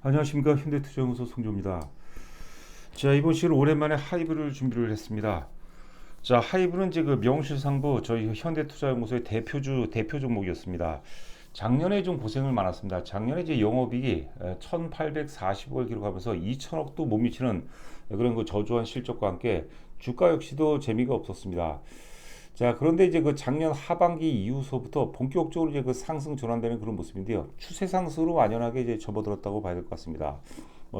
안녕하십니까. 현대투자연구소 송조입니다. 자, 이번 시를 오랜만에 하이브를 준비를 했습니다. 자, 하이브는 이제 그 명실상부 저희 현대투자연구소의 대표 종목이었습니다. 작년에 좀 고생을 많았습니다. 작년에 이제 영업이익이 1,840억을 기록하면서 2천억도 못 미치는 그런 그 저조한 실적과 함께 주가 역시도 재미가 없었습니다. 자, 그런데 이제 그 작년 하반기 이후서부터 본격적으로 이제 그 상승 전환되는 그런 모습인데요. 추세 상승으로 완연하게 이제 접어들었다고 봐야 될 것 같습니다.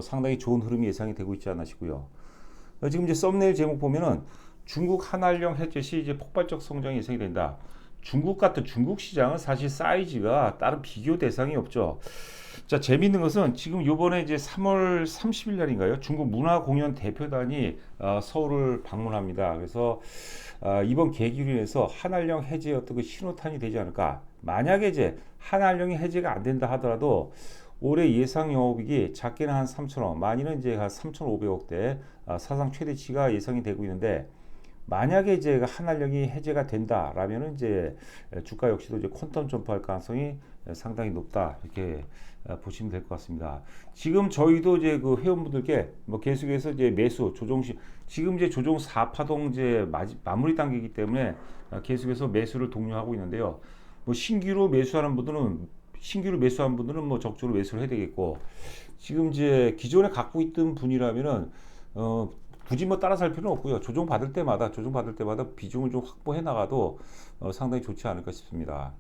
상당히 좋은 흐름이 예상이 되고 있지 않나 싶고요. 지금 이제 썸네일 제목 보면은 중국 한알령 해제 시 이제 폭발적 성장이 예상이 된다. 중국 시장은 사실 사이즈가 다른 비교 대상이 없죠. 자, 재미있는 것은 지금 요번에 이제 3월 30일 날인가요? 중국 문화공연 대표단이 서울을 방문합니다. 그래서 이번 계기로 인해서 한알령 해제의 어떤 그 신호탄이 되지 않을까. 만약에 이제 한알령이 해제가 안 된다 하더라도 올해 예상 영업이익이 작게는 한 3천억, 많이는 이제 한 3,500억대 사상 최대치가 예상이 되고 있는데, 만약에 이제 한알령이 해제가 된다라면은 이제 주가 역시도 이제 퀀텀 점프할 가능성이 상당히 높다, 이렇게 보시면 될 것 같습니다. 지금 저희도 이제 그 회원분들께 뭐 계속해서 이제 매수 조정시, 지금 이제 조정 4파동 이제 마무리 단계이기 때문에 계속해서 매수를 독려하고 있는데요. 뭐 신규로 매수한 분들은 뭐 적극적으로 매수를 해야 되겠고, 지금 이제 기존에 갖고 있던 분이라면은 굳이 뭐 따라 살 필요는 없고요. 조정 받을 때마다 비중을 좀 확보해 나가도 상당히 좋지 않을까 싶습니다.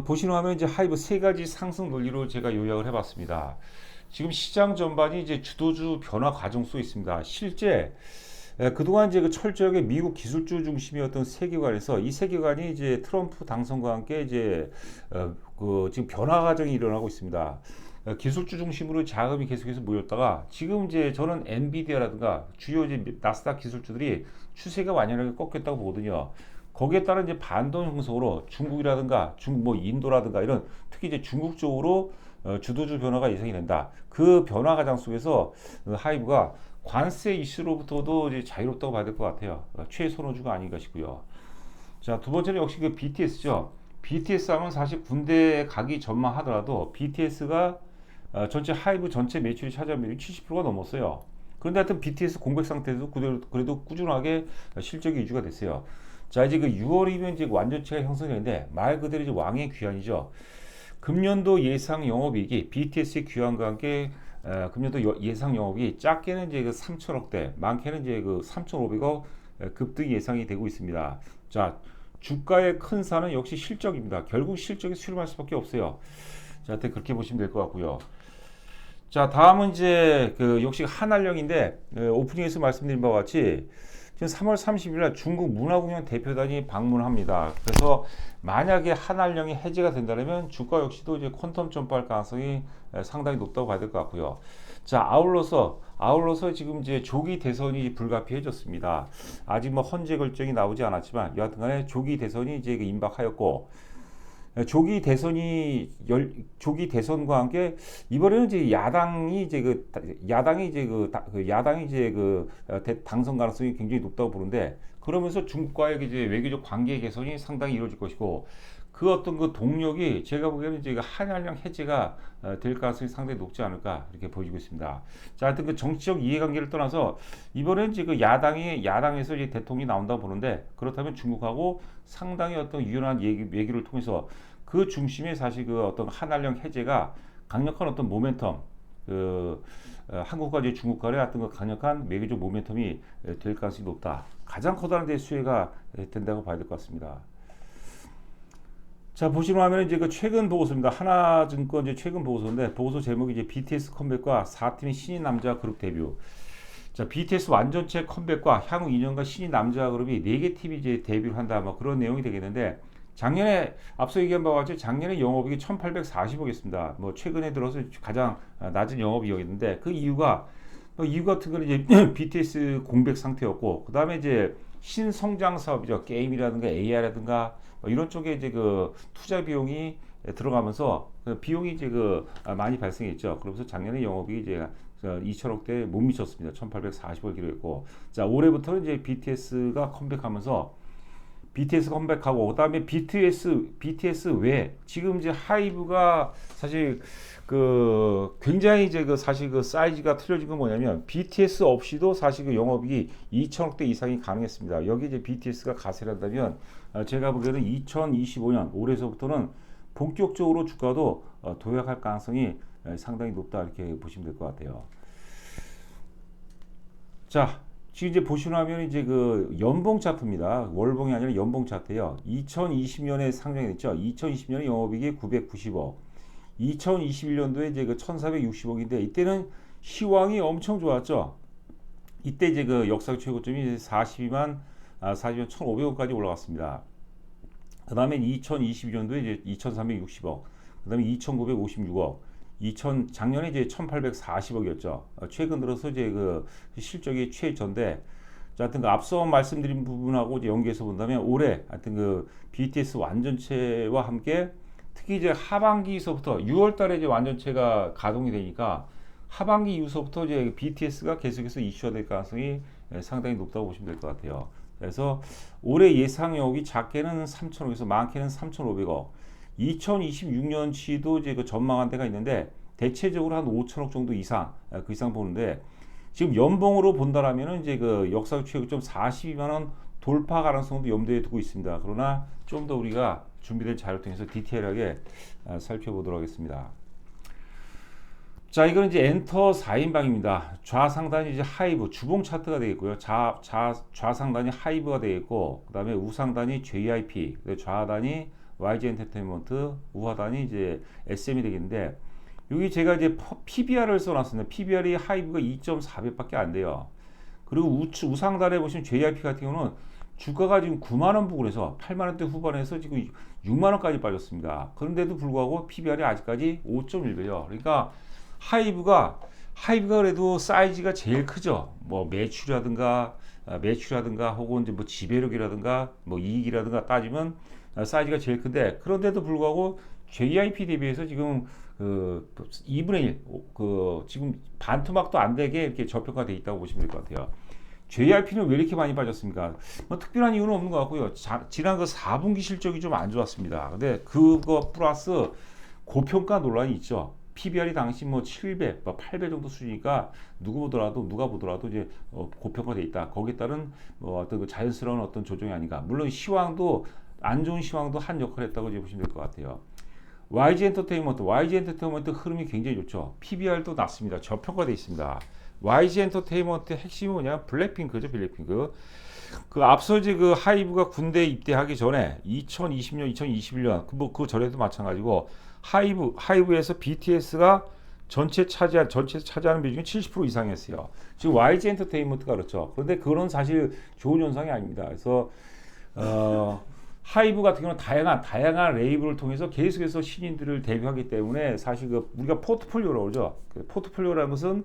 보시는 화면 이제 하이브 세 가지 상승 논리로 제가 요약을 해봤습니다. 지금 시장 전반이 이제 주도주 변화 과정 속에 있습니다. 실제 그동안 이제 그 철저하게 미국 기술주 중심이었던 세계관에서 이 세계관이 이제 트럼프 당선과 함께 이제 그 지금 변화 과정이 일어나고 있습니다. 기술주 중심으로 자금이 계속해서 모였다가 지금 이제 저는 엔비디아라든가 주요 이제 나스닥 기술주들이 추세가 완연하게 꺾였다고 보거든요. 거기에 따른 이제 반동 형성으로 중국이라든가 뭐 인도라든가 이런 특히 이제 중국 쪽으로 주도주 변화가 예상이 된다. 그 변화 과정 속에서 하이브가 관세 이슈로부터도 이제 자유롭다고 봐야 될 것 같아요. 최선호주가 아닌가 싶고요. 자, 두 번째는 역시 그 BTS죠. BTS 하면 사실 군대 가기 전만 하더라도 BTS가 전체 하이브 전체 매출이 차지한 비율이 70%가 넘었어요. 그런데 하여튼 BTS 공백 상태에서 그래도 꾸준하게 실적이 유지가 됐어요. 자, 이제 그 6월이면 이제 완전체가 형성되는데 말 그대로 이제 왕의 귀환이죠. 금년도 예상 영업이익이 BTS의 귀환과 함께 금년도 예상 영업이 작게는 이제 그 3천억대, 많게는 이제 그 3,500억 급등이 예상이 되고 있습니다. 자, 주가의 큰 산은 역시 실적입니다. 결국 실적이 수렴할 수밖에 없어요. 자, 그렇게 보시면 될 것 같고요. 자, 다음은 이제 그 역시 한알령인데 오프닝에서 말씀드린 바와 같이 지금 3월 30일 날 중국 문화공연 대표단이 방문합니다. 그래서 만약에 한알령이 해제가 된다면 주가 역시도 이제 퀀텀 점프할 가능성이 상당히 높다고 봐야 될 것 같고요. 자, 아울러서 지금 이제 조기 대선이 불가피해졌습니다. 아직 뭐 헌재 결정이 나오지 않았지만 여하튼간에 조기 대선이 이제 임박하였고, 조기 대선과 함께 이번에는 이제 야당이 이제 당선 가능성이 굉장히 높다고 보는데, 그러면서 중국과의 이제 외교적 관계 개선이 상당히 이루어질 것이고, 그 어떤 그 동력이 제가 보기에는 이제 한알령 해제가 될 가능성이 상당히 높지 않을까 이렇게 보여지고 있습니다. 자, 하여튼 그 정치적 이해관계를 떠나서 이번엔 이제 그 야당에서 이제 대통령이 나온다고 보는데, 그렇다면 중국하고 상당히 어떤 유연한 얘기를 통해서 그 중심에 사실 그 어떤 한알령 해제가 강력한 어떤 모멘텀, 한국과 이제 중국 간의 어떤 그 강력한 외교적 모멘텀이 될 가능성이 높다. 가장 커다란 데 수혜가 된다고 봐야 될 것 같습니다. 자, 보시면 하면 이제 그 최근 보고서입니다. 하나증권 이제 최근 보고서인데, 보고서 제목이 이제 BTS 컴백과 4팀의 신인 남자 그룹 데뷔. 자, BTS 완전체 컴백과 향후 2년간 신인 남자 그룹이 4개 팀이 이제 데뷔를 한다, 뭐 그런 내용이 되겠는데, 작년에 앞서 얘기한 바와 같이 작년에 영업이익이 1,840억이었습니다. 뭐 최근에 들어서 가장 낮은 영업이익이었는데, 그 이유 같은 거는 이제 BTS 공백 상태였고, 그 다음에 이제 신성장 사업이죠. 게임이라든가 AI라든가 뭐 이런 쪽에 이제 그 투자 비용이 들어가면서 그 비용이 이제 많이 발생했죠. 그러면서 작년에 영업이 이제 2천억대 못 미쳤습니다. 1,840을 기록했고, 자, 올해부터는 이제 BTS가 컴백하면서 BTS 컴백하고 그다음에 BTS 외에 지금 이제 하이브가 사실 그 굉장히 이제 그 사실 그 사이즈가 틀려진 건 뭐냐면 BTS 없이도 사실 그 영업이 2천억대 이상이 가능했습니다. 여기 이제 BTS가 가세를 한다면 제가 보기에는 2025년 올해서부터는 본격적으로 주가도 도약할 가능성이 상당히 높다 이렇게 보시면 될 것 같아요. 자, 지금 이제 보시면 이제 그 연봉 차트입니다. 월봉이 아니라 연봉 차트예요. 2020년에 상장이 됐죠. 2020년에 영업이익이 990억. 2021년도에 이제 그 1,460억인데 이때는 시황이 엄청 좋았죠. 이때 이제 그 역사 최고점이 42만 1,500억까지 올라갔습니다. 그 다음에 2022년도에 이제 2,360억, 그 다음에 2,956억, 작년에 이제 1,840억이었죠. 최근 들어서 이제 그 실적이 최저인데, 자, 하여튼 그 앞서 말씀드린 부분하고 이제 연계해서 본다면 올해 하여튼 그 BTS 완전체와 함께 특히 이제 하반기서부터 6월 달에 이제 완전체가 가동이 되니까 하반기 이후서부터 이제 BTS가 계속해서 이슈화 될 가능성이 상당히 높다고 보시면 될 것 같아요. 그래서 올해 예상 영업이 작게는 3,000억에서 많게는 3,500억. 2026년치도 이제 그 전망한 데가 있는데 대체적으로 한 5천억 정도 이상 그 이상 보는데 지금 연봉으로 본다라면은 이제 그 역사 최고점 42만 원 돌파 가능성도 염두에 두고 있습니다. 그러나 좀 더 우리가 준비된 자료 통해서 디테일하게 살펴보도록 하겠습니다. 자, 이거는 이제 엔터 4인방입니다. 좌상단이 이제 하이브, 주봉 차트가 되겠고요. 좌상단이 하이브가 되겠고, 그 다음에 우상단이 JYP, 좌하단이 YG 엔터테인먼트, 우하단이 이제 SM이 되겠는데, 여기 제가 이제 PBR을 써놨습니다. PBR이 하이브가 2.4배밖에 안 돼요. 그리고 우상단에 보시면 JYP 같은 경우는 주가가 지금 9만원 부근에서 8만원대 후반에서 지금 6만원까지 빠졌습니다. 그런데도 불구하고 PBR이 아직까지 5.1배요. 그러니까 하이브가 그래도 사이즈가 제일 크죠. 뭐 매출이라든가 혹은 이제 뭐 지배력이라든가 뭐 이익이라든가 따지면 사이즈가 제일 큰데 그런데도 불구하고 JYP 대비해서 지금 그 2분의 1, 그 지금 반토막도 안 되게 이렇게 저평가되어 있다고 보시면 될 것 같아요. JYP는 왜 이렇게 많이 빠졌습니까? 뭐 특별한 이유는 없는 것 같고요. 지난 그 4분기 실적이 좀 안 좋았습니다. 근데 그거 플러스 고평가 논란이 있죠. PBR이 당시 뭐 7배, 뭐 8배 정도 수준이니까 누가 보더라도 이제 고평가돼 있다. 거기에 따른 어떤 그 자연스러운 어떤 조정이 아닌가. 물론 시황도 안 좋은 시황도 한 역할을 했다고 이제 보시면 될 것 같아요. YG 엔터테인먼트 흐름이 굉장히 좋죠. PBR도 낮습니다. 저평가돼 있습니다. YG 엔터테인먼트 핵심이 뭐냐? 블랙핑크죠, 블랙핑크. 그 앞서 이제 그 하이브가 군대 입대하기 전에 2020년, 2021년 그 전에도 마찬가지고 하이브에서 BTS가 전체 차지하는 비중이 70% 이상이었어요. 지금 YG 엔터테인먼트가 그렇죠. 그런데 그건 사실 좋은 현상이 아닙니다. 그래서 하이브 같은 경우는 다양한 레이블을 통해서 계속해서 신인들을 데뷔하기 때문에 사실 그 우리가 포트폴리오라고 그러죠. 그 포트폴리오라는 것은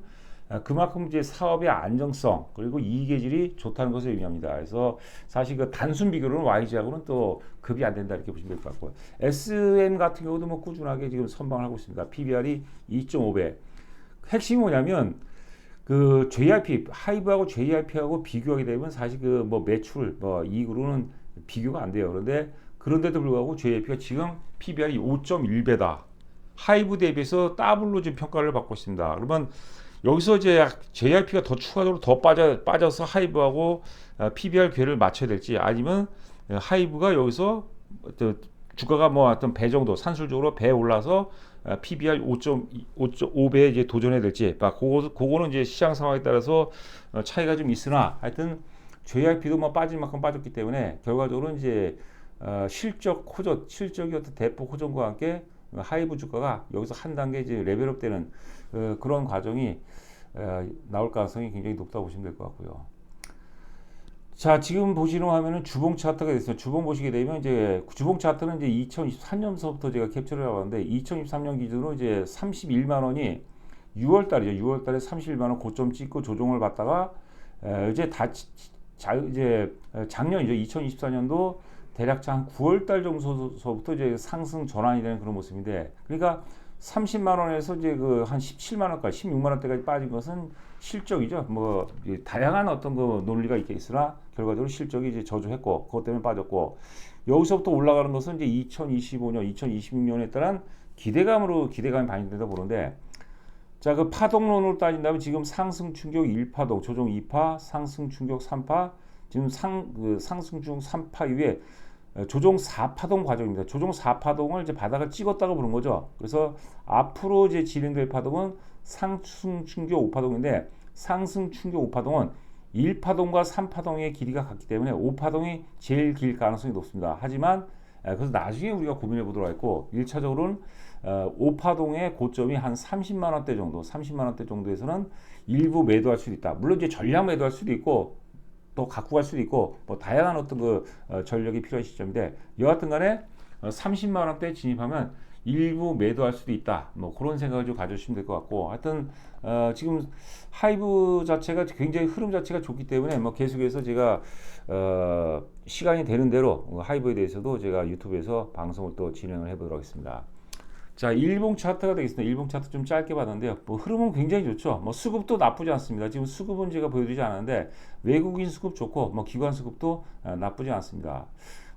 그만큼 이제 사업의 안정성 그리고 이익의 질이 좋다는 것을 의미합니다. 그래서 사실 그 단순 비교로는 YG하고는 또 급이 안 된다 이렇게 보시면 될 것 같고요. SM 같은 경우도 뭐 꾸준하게 지금 선방을 하고 있습니다. PBR이 2.5배. 핵심이 뭐냐면 그 JYP 하이브하고 JYP하고 비교하게 되면 사실 그 뭐 매출 뭐 이익으로는 비교가 안 돼요. 그런데도 불구하고 JYP가 지금 PBR이 5.1배다. 하이브 대비해서 더블로 지금 평가를 받고 있습니다. 그러면 여기서 이제 JYP가 더 추가적으로 더 빠져서 하이브하고 PBR 궤를 맞춰야 될지 아니면 하이브가 여기서 주가가 뭐 어떤 배 정도 산술적으로 배에 올라서 PBR 5.5배에 이제 도전해야 될지 그거는 이제 시장 상황에 따라서 차이가 좀 있으나 하여튼 JYP도 뭐 빠질 만큼 빠졌기 때문에 결과적으로 이제 실적이 어떤 대폭 호전과 함께 하이브 주가가 여기서 한 단계 이제 레벨업 되는 그런 과정이 나올 가능성이 굉장히 높다고 보시면 될 것 같고요. 자, 지금 보시는 화면은 주봉 차트가 됐어요. 주봉 보시게 되면 이제 주봉 차트는 이제 2023년서부터 제가 캡처를 해봤는데 2023년 기준으로 이제 31만 원이 6월 달이죠. 6월 달에 31만 원 고점 찍고 조정을 받다가 이제 작년이죠. 2024년도 대략 한 9월 달 정도서부터 이제 상승 전환이 되는 그런 모습인데, 그러니까 30만 원에서 이제 그 한 17만 원까지 16만 원대까지 빠진 것은 실적이죠. 뭐 다양한 어떤 그 논리가 있겠으나 결과적으로 실적이 이제 저조했고 그것 때문에 빠졌고 여기서부터 올라가는 것은 이제 2025년, 2026년에 따른 기대감이 반영된다 보는데 자, 그 파동론으로 따진다면 지금 상승 충격 1파동, 조정 2파, 상승 충격 3파, 지금 상승 중 3파 이후에 조정 4파동 과정입니다. 조정 4파동을 이제 바닥을 찍었다고 보는 거죠. 그래서 앞으로 이제 진행될 파동은 상승 충격 5파동인데 상승 충격 5파동은 1파동과 3파동의 길이가 같기 때문에 5파동이 제일 길 가능성이 높습니다. 하지만 그래서 나중에 우리가 고민해 보도록 하겠고 1차적으로는 5파동의 고점이 한 30만 원대 정도, 30만 원대 정도에서는 일부 매도할 수도 있다. 물론 이제 전량 매도할 수도 있고 또 갖고 갈 수도 있고 뭐 다양한 어떤 그 전력이 필요한 시점인데 여하튼 간에 30만 원대 진입하면 일부 매도할 수도 있다. 뭐 그런 생각을 좀 가져주시면 될 것 같고 하여튼 지금 하이브 자체가 굉장히 흐름 자체가 좋기 때문에 뭐 계속해서 제가 시간이 되는 대로 하이브에 대해서도 제가 유튜브에서 방송을 또 진행을 해보도록 하겠습니다. 자, 일봉 차트가 되겠습니다. 일봉 차트 좀 짧게 봤는데요. 뭐 흐름은 굉장히 좋죠. 뭐 수급도 나쁘지 않습니다. 지금 수급은 제가 보여드리지 않았는데 외국인 수급 좋고 뭐 기관 수급도 나쁘지 않습니다.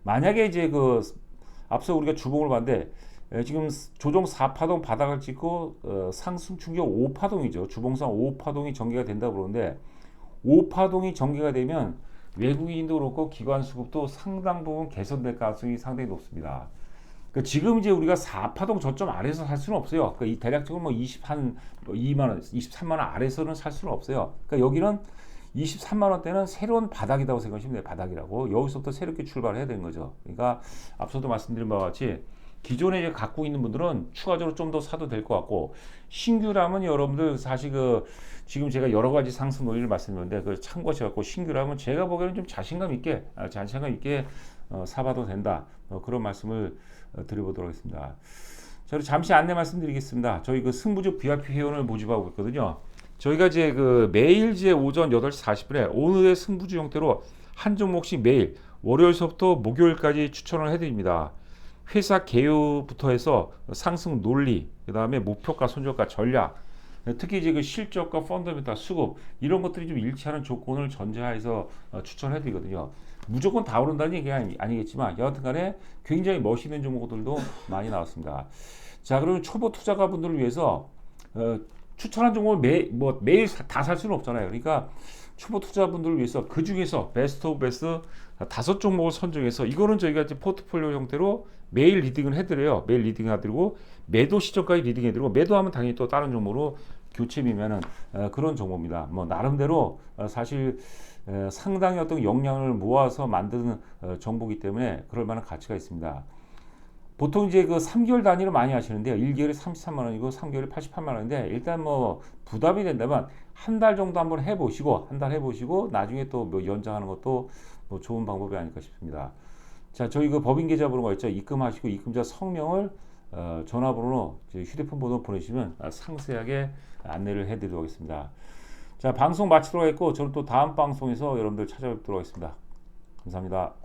만약에 이제 그 앞서 우리가 주봉을 봤는데 지금 조정 4파동 바닥을 찍고 상승 충격 5파동이죠. 주봉상 5파동이 전개가 된다고 그러는데 5파동이 전개가 되면 외국인도 그렇고 기관 수급도 상당 부분 개선될 가능성이 상당히 높습니다. 그러니까 지금 이제 우리가 4파동 저점 아래에서 살 수는 없어요. 그러니까 이 대략적으로 뭐 2만 원, 23만 원 아래에서는 살 수는 없어요. 그러니까 여기는 23만 원대는 새로운 바닥이라고 생각하시면 돼요. 바닥이라고. 여기서부터 새롭게 출발해야 되는 거죠. 그러니까 앞서도 말씀드린 바와 같이 기존에 이제 갖고 있는 분들은 추가적으로 좀 더 사도 될 것 같고 신규라면 여러분들 사실 그 지금 제가 여러 가지 상승 논리를 말씀드렸는데 그걸 참고하셔갖고 신규라면 제가 보기에는 좀 자신감 있게 사봐도 된다. 그런 말씀을 드려보도록 하겠습니다. 자, 그리고 잠시 안내 말씀드리겠습니다. 저희 그 승부주 VIP 회원을 모집하고 있거든요. 저희가 이제 그 매일 이제 오전 8시 40분에 오늘의 승부주 형태로 한 종목씩 매일 월요일서부터 목요일까지 추천을 해드립니다. 회사 개요부터 해서 상승 논리, 그 다음에 목표가, 손절가, 전략, 특히 이제 그 실적과 펀더멘탈, 수급 이런 것들이 좀 일치하는 조건을 전제하에서 추천해드리거든요. 무조건 다 오른다는 얘기가 아니겠지만 여하튼간에 굉장히 멋있는 종목들도 많이 나왔습니다. 자, 그러면 초보 투자가분들을 위해서 추천한 종목을 매일 다 살 수는 없잖아요. 그러니까 초보 투자분들을 위해서 그 중에서 베스트 오브 베스트 5종목을 선정해서 이거는 저희가 이제 포트폴리오 형태로 매일 리딩을 해드려요. 매일 리딩 해드리고 매도 시점까지 리딩 해드리고 매도하면 당연히 또 다른 종목으로 교체 미면은 그런 종목입니다. 뭐 나름대로 사실 상당히 어떤 역량을 모아서 만드는 정보이기 때문에 그럴 만한 가치가 있습니다. 보통 이제 그 3개월 단위로 많이 하시는데요. 1개월에 33만 원이고 3개월에 88만 원인데 일단 뭐 부담이 된다면 한 달 정도 한번 해보시고 한 달 해보시고 나중에 또 뭐 연장하는 것도 뭐 좋은 방법이 아닐까 싶습니다. 자, 저희 그 법인 계좌번호가 있죠. 입금하시고 입금자 성명을 전화번호로 휴대폰 번호 보내시면 상세하게 안내를 해드리도록 하겠습니다. 자, 방송 마치도록 하겠고 저는 또 다음 방송에서 여러분들 찾아뵙도록 하겠습니다. 감사합니다.